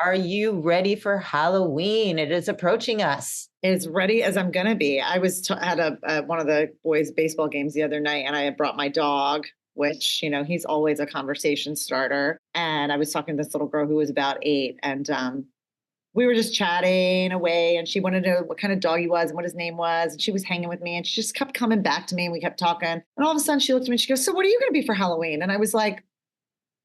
Are you ready for Halloween? It is approaching us. As ready as I'm going to be. I was at one of the boys' baseball games the other night, and I had brought my dog, which, he's always a conversation starter. And I was talking to this little girl who was about 8, and we were just chatting away, and she wanted to know what kind of dog he was and what his name was. And she was hanging with me, and she just kept coming back to me, and we kept talking. And all of a sudden she looked at me and she goes, "So what are you going to be for Halloween?" And I was like,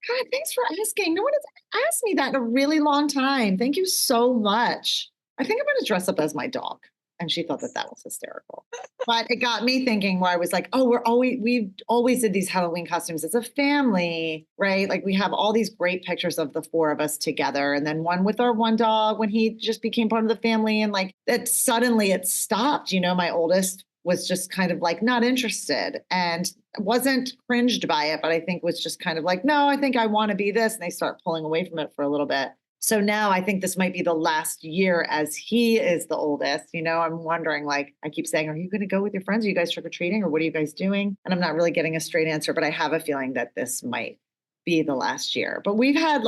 "God, thanks for asking. No one has asked me that in a really long time. Thank you so much. I think I'm going to dress up as my dog." And she thought that was hysterical. But it got me thinking, where I was like, oh, we always did these Halloween costumes as a family, right? Like we have all these great pictures of the 4 of us together. And then one with our one dog when he just became part of the family. And like that suddenly it stopped. My oldest was just kind of like not interested and wasn't cringed by it, but I think was just kind of like, no, I think I want to be this. And they start pulling away from it for a little bit. So now I think this might be the last year as he is the oldest. I'm wondering, like, I keep saying, are you going to go with your friends? Are you guys trick-or-treating, or what are you guys doing? And I'm not really getting a straight answer, but I have a feeling that this might be the last year. But we've had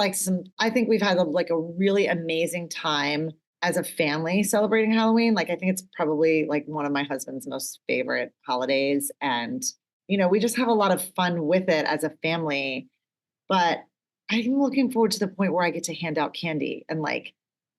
I think we've had a really amazing time as a family celebrating Halloween. Like, I think it's probably like one of my husband's most favorite holidays. And, we just have a lot of fun with it as a family. But I'm looking forward to the point where I get to hand out candy and like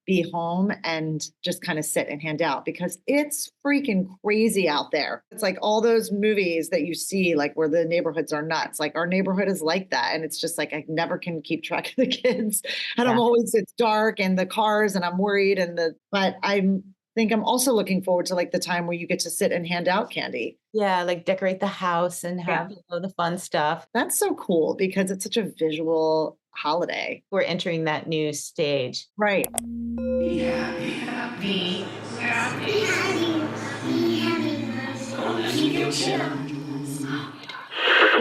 be home and just kind of sit and hand out, because it's freaking crazy out there. It's like all those movies that you see, like where the neighborhoods are nuts. Like our neighborhood is like that. And it's just like, I never can keep track of the kids. And it's dark and the cars, and I'm worried. But I think I'm also looking forward to like the time where you get to sit and hand out candy. Yeah, like decorate the house and have the fun stuff. That's so cool because it's such a visual holiday. We're entering that new stage. Right. Be happy, happy, happy, happy, happy.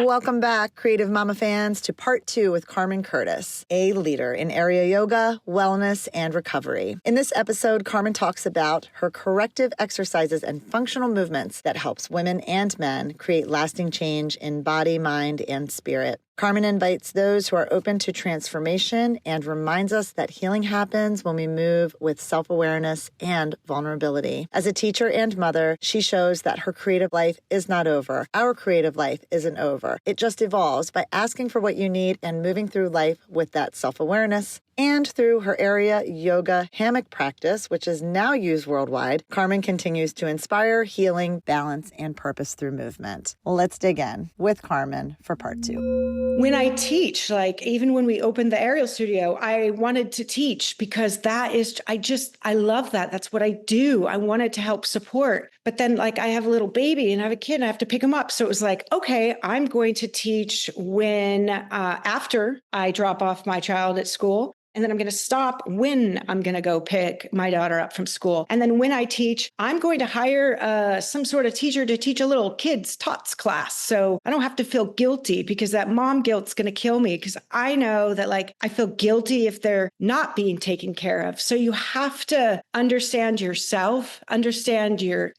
Welcome back, Creative Mama fans, to part 2 with Carmen Curtis, a leader in AIReal Yoga, wellness, and recovery. In this episode, Carmen talks about her corrective exercises and functional movements that helps women and men create lasting change in body, mind, and spirit. Carmen invites those who are open to transformation and reminds us that healing happens when we move with self-awareness and vulnerability. As a teacher and mother, she shows that her creative life is not over. Our creative life isn't over. It just evolves by asking for what you need and moving through life with that self-awareness. And through her AIReal Yoga hammock practice, which is now used worldwide, Carmen continues to inspire healing, balance, and purpose through movement. Well, let's dig in with Carmen for part 2. When I teach, like even when we opened the AIReal studio, I wanted to teach because I love that. That's what I do. I wanted to help support. But then like I have a little baby and I have a kid and I have to pick him up. So it was like, okay, I'm going to teach after I drop off my child at school. And then I'm going to stop when I'm going to go pick my daughter up from school. And then when I teach, I'm going to hire some sort of teacher to teach a little kids tots class. So I don't have to feel guilty, because that mom guilt's going to kill me, because I know that like I feel guilty if they're not being taken care of. So you have to understand yourself, understand your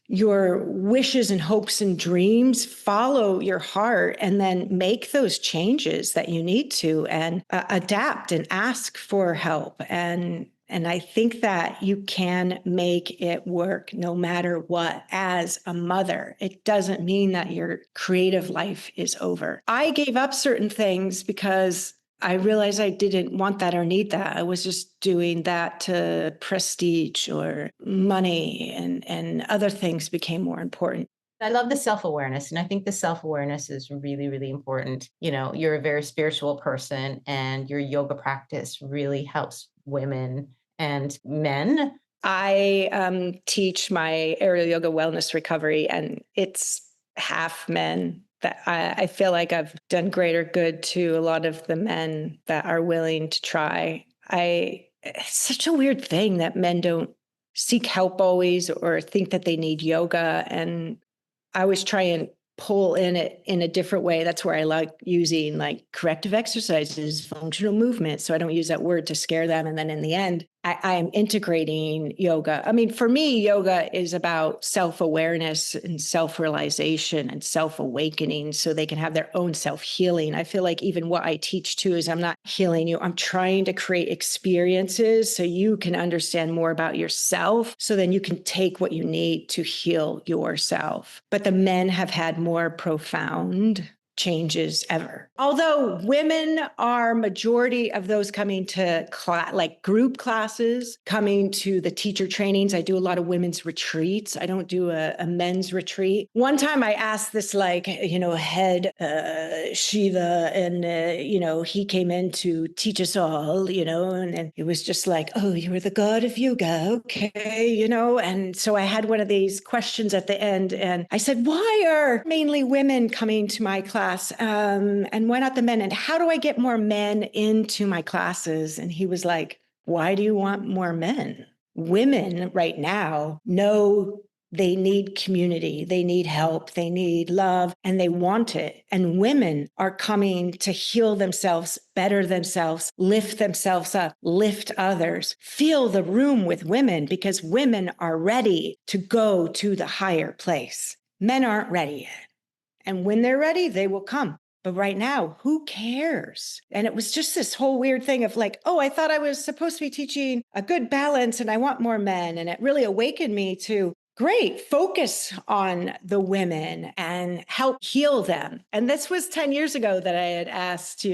wishes and hopes and dreams, follow your heart, and then make those changes that you need to, and adapt and ask for help. And I think that you can make it work no matter what as a mother. It doesn't mean that your creative life is over. I gave up certain things because I realized I didn't want that or need that. I was just doing that to prestige or money, and other things became more important. I love the self-awareness. And I think the self-awareness is really, really important. You're a very spiritual person, and your yoga practice really helps women and men. I teach my AIReal Yoga wellness recovery, and it's half men. That I feel like I've done greater good to a lot of the men that are willing to try. It's such a weird thing that men don't seek help always, or think that they need yoga. And I always try and pull in it in a different way. That's where I like using like corrective exercises, functional movement. So I don't use that word to scare them. And then in the end, I am integrating yoga. I mean, for me, yoga is about self-awareness and self-realization and self-awakening so they can have their own self-healing. I feel like even what I teach too is I'm not healing you. I'm trying to create experiences so you can understand more about yourself so then you can take what you need to heal yourself. But the men have had more profound changes ever. Although women are majority of those coming to like group classes, coming to the teacher trainings. I do a lot of women's retreats. I don't do a men's retreat. One time I asked this head Shiva and he came in to teach us all, and it was just like, oh, you're the god of yoga. Okay. And so I had one of these questions at the end and I said, why are mainly women coming to my class? And why not the men? And how do I get more men into my classes? And he was like, why do you want more men? Women right now know they need community, they need help, they need love, and they want it. And women are coming to heal themselves, better themselves, lift themselves up, lift others. Fill the room with women because women are ready to go to the higher place. Men aren't ready yet. And when they're ready, they will come. But right now, who cares? And it was just this whole weird thing of like, oh, I thought I was supposed to be teaching a good balance and I want more men. And it really awakened me to, great, focus on the women and help heal them. And this was 10 years ago that I had asked, him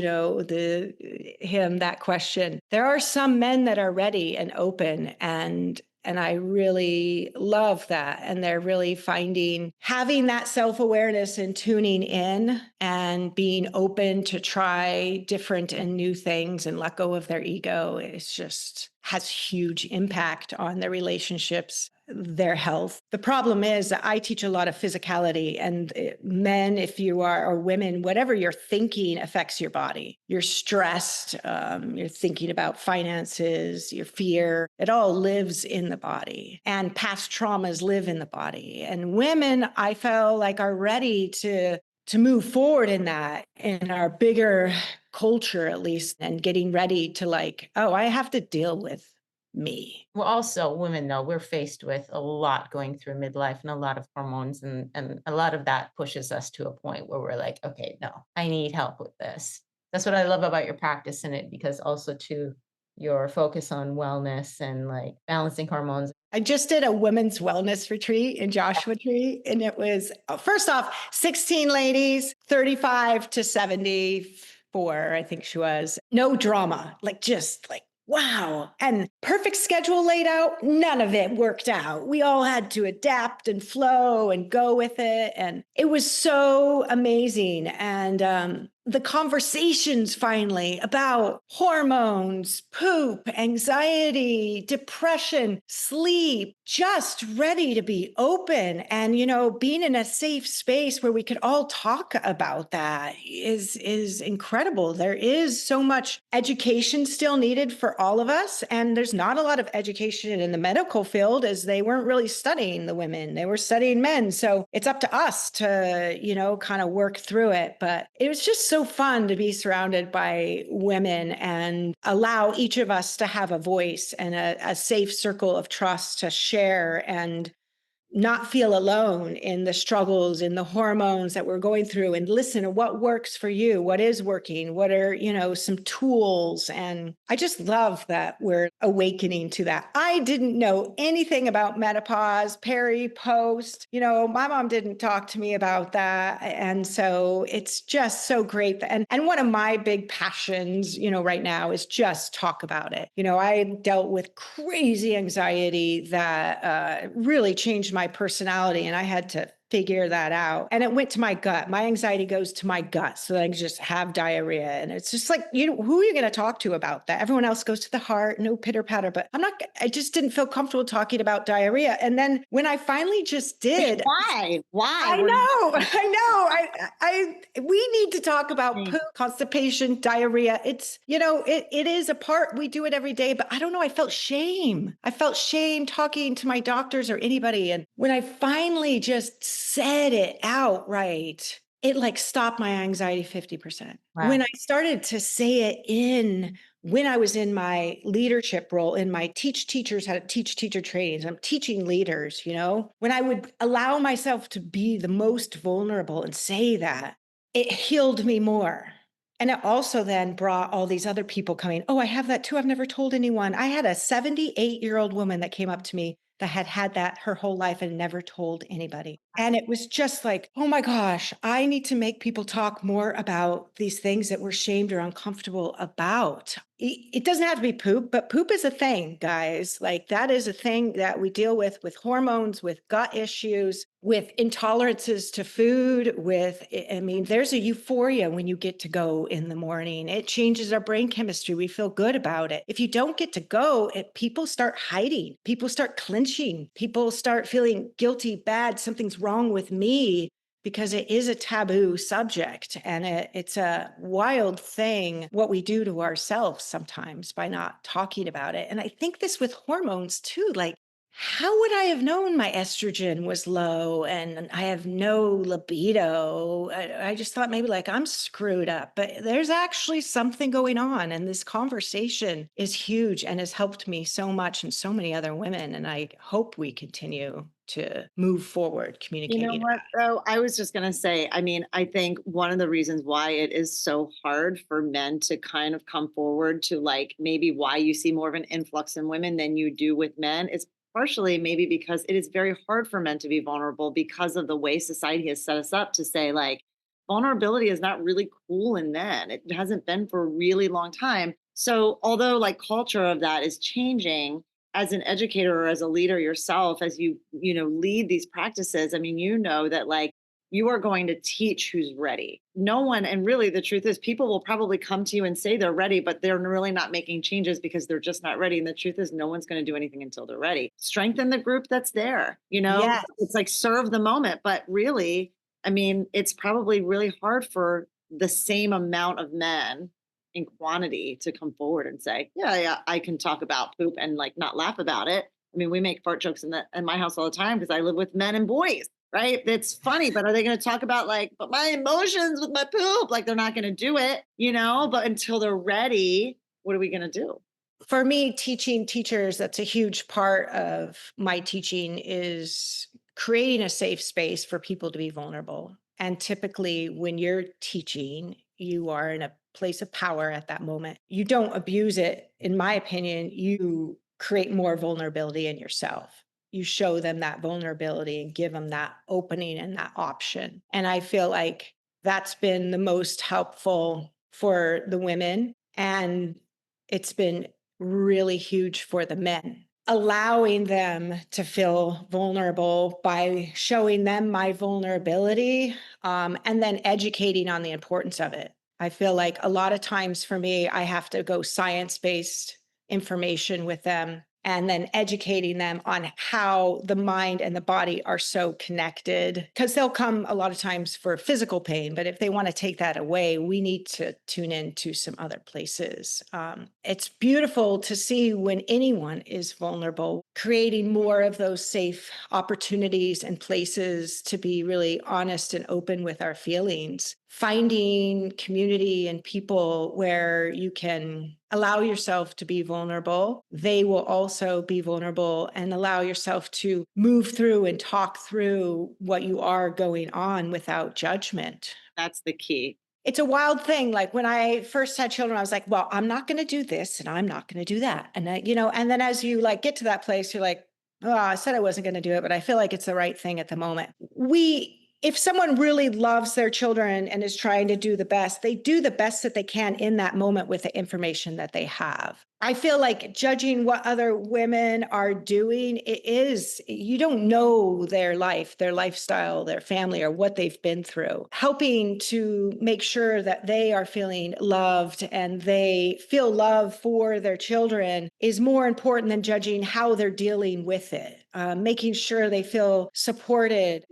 that question. There are some men that are ready and open and I really love that. And they're really having that self-awareness and tuning in and being open to try different and new things and let go of their ego. It's just has huge impact on their relationships, their health. The problem is that I teach a lot of physicality and men, if you are, or women, whatever you're thinking affects your body. You're stressed, you're thinking about finances, your fear, it all lives in the body and past traumas live in the body. And women, I feel like are ready to move forward in that, in our bigger culture, at least, and getting ready to like, oh, I have to deal with me. Well, also women, though, we're faced with a lot going through midlife and a lot of hormones and a lot of that pushes us to a point where we're like, okay, no, I need help with this. That's what I love about your practice in it, because also too, your focus on wellness and like balancing hormones. I just did a women's wellness retreat in Joshua Tree, and it was, first off, 16 ladies, 35 to 74, I think she was. No drama, just wow. And perfect schedule laid out. None of it worked out. We all had to adapt and flow and go with it. And it was so amazing. And the conversations finally about hormones, poop, anxiety, depression, sleep, just ready to be open. And, being in a safe space where we could all talk about that is incredible. There is so much education still needed for all of us. And there's not a lot of education in the medical field as they weren't really studying the women. They were studying men. So it's up to us to, kind of work through it. But it was just so fun to be surrounded by women and allow each of us to have a voice and a safe circle of trust to share and not feel alone in the struggles, in the hormones that we're going through, and listen to what works for you, what is working, what are, some tools. And I just love that we're awakening to that. I didn't know anything about menopause, peri, post, my mom didn't talk to me about that. And so it's just so great. And one of my big passions, right now is just talk about it. I dealt with crazy anxiety that really changed my personality, and I had to figure that out. And it went to my gut. My anxiety goes to my gut. So I can just have diarrhea. And it's just like, who are you going to talk to about that? Everyone else goes to the heart, no pitter patter, but I just didn't feel comfortable talking about diarrhea. And then when I finally just did. Why? I know. We need to talk about poop, constipation, diarrhea. It's, it is a part, we do it every day, but I don't know. I felt shame talking to my doctors or anybody. And when I finally just said it outright, it stopped my anxiety 50%. Wow. When I started to say it in when I was in my leadership role, in my teach teachers how to teach teacher trainings, I'm teaching leaders, when I would allow myself to be the most vulnerable and say that, it healed me more. And it also then brought all these other people coming, oh, I have that too. I've never told anyone. I had a 78-year-old woman that came up to me that had that her whole life and never told anybody. And it was just like, oh my gosh, I need to make people talk more about these things that we're shamed or uncomfortable about. It doesn't have to be poop, but poop is a thing, guys. Like that is a thing that we deal with hormones, with gut issues, with intolerances to food, there's a euphoria when you get to go in the morning. It changes our brain chemistry. We feel good about it. If you don't get to go, people start hiding. People start clinching. People start feeling guilty, bad. Something's wrong with me, because it is a taboo subject, and it's a wild thing what we do to ourselves sometimes by not talking about it. And I think this with hormones too, like, how would I have known my estrogen was low and I have no libido? I just thought maybe like I'm screwed up, but there's actually something going on. And this conversation is huge and has helped me so much and so many other women. And I hope we continue to move forward You know communicating. what, though? I was just going to say, I mean, I think one of the reasons why it is so hard for men to kind of come forward to like maybe why you see more of an influx in women than you do with men is partially maybe because it is very hard for men to be vulnerable because of the way society has set us up to say like vulnerability is not really cool in men. It hasn't been for a really long time. So although like culture of that is changing, as an educator or as a leader yourself, as you lead these practices, I mean, that like you are going to teach who's ready. No one, and really the truth is people will probably come to you and say they're ready, but they're really not making changes because they're just not ready. And the truth is no one's going to do anything until they're ready. Strengthen the group that's there, Yes. it's like serve the moment. But really, I mean, it's probably really hard for the same amount of men in quantity to come forward and say, yeah, I can talk about poop and like not laugh about it. I mean, we make fart jokes in my house all the time because I live with men and boys, right? It's funny, but are they going to talk about like, but my emotions with my poop? Like they're not going to do it, but until they're ready, what are we going to do? For me, teaching teachers, that's a huge part of my teaching, is creating a safe space for people to be vulnerable. And typically, when you're teaching, you are in a place of power at that moment. You don't abuse it. In my opinion, you create more vulnerability in yourself. You show them that vulnerability and give them that opening and that option. And I feel like that's been the most helpful for the women. And it's been really huge for the men, allowing them to feel vulnerable by showing them my vulnerability, and then educating on the importance of it. I feel like a lot of times for me, I have to go science-based information with them and then educating them on how the mind and the body are so connected, because they'll come a lot of times for physical pain, but if they want to take that away, we need to tune in to some other places. It's beautiful to see when anyone is vulnerable, creating more of those safe opportunities and places to be really honest and open with our feelings, finding community and people where you can allow yourself to be vulnerable. They will also be vulnerable, and allow yourself to move through and talk through what you are going on without judgment. That's the key. It's a wild thing. Like when I first had children, I was like, well, I'm not going to do this and I'm not going to do that. And and then as you like get to that place, you're like, oh, I said I wasn't going to do it, but I feel like it's the right thing at the moment. If someone really loves their children and is trying to do the best, they do the best that they can in that moment with the information that they have. I feel like judging what other women are doing, you don't know their life, their lifestyle, their family, or what they've been through. Helping to make sure that they are feeling loved and they feel love for their children is more important than judging how they're dealing with it. Making sure they feel supported.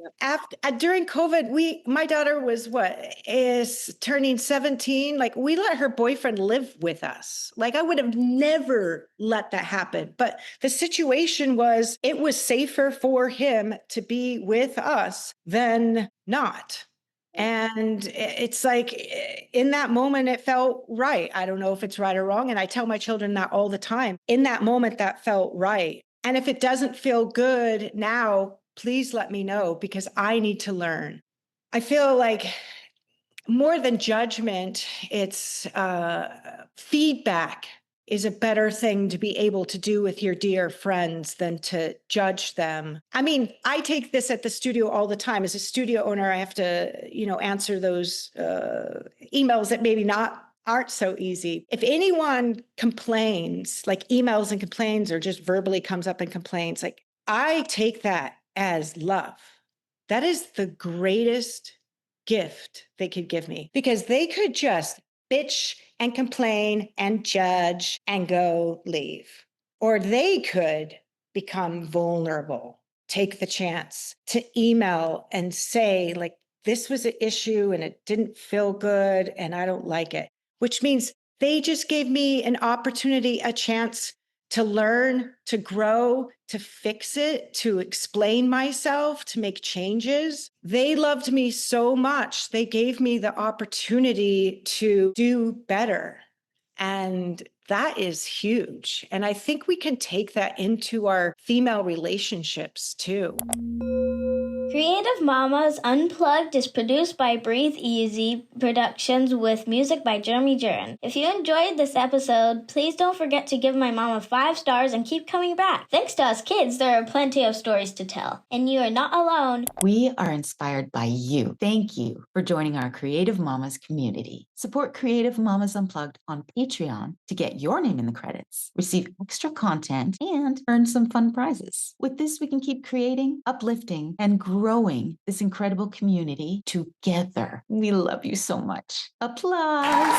During COVID, my daughter is turning 17. Like we let her boyfriend live with us. Like I would have never let that happen. But the situation was, it was safer for him to be with us than not. And it's like in that moment, it felt right. I don't know if it's right or wrong. And I tell my children that all the time. In that moment, that felt right. And if it doesn't feel good now, please let me know because I need to learn. I feel like more than judgment, it's feedback is a better thing to be able to do with your dear friends than to judge them. I mean, I take this at the studio all the time. As a studio owner, I have to, answer those emails that maybe aren't so easy. If anyone complains, like emails and complains, or just verbally comes up and complains, like I take that as love. That is the greatest gift they could give me because they could just bitch and complain and judge and go leave. Or they could become vulnerable, take the chance to email and say, like, this was an issue and it didn't feel good and I don't like it, which means they just gave me an opportunity, a chance to learn, to grow, to fix it, to explain myself, to make changes. They loved me so much. They gave me the opportunity to do better. And that is huge. And I think we can take that into our female relationships too. Creative Mamas Unplugged is produced by Breatheasy Productions with music by Jeremy Jurin. If you enjoyed this episode, please don't forget to give my mama 5 stars and keep coming back. Thanks to us kids, there are plenty of stories to tell. And you are not alone. We are inspired by you. Thank you for joining our Creative Mamas community. Support Creative Mamas Unplugged on Patreon to get your name in the credits, receive extra content, and earn some fun prizes. With this, we can keep creating, uplifting, and growing this incredible community together. We love you so much. Applause.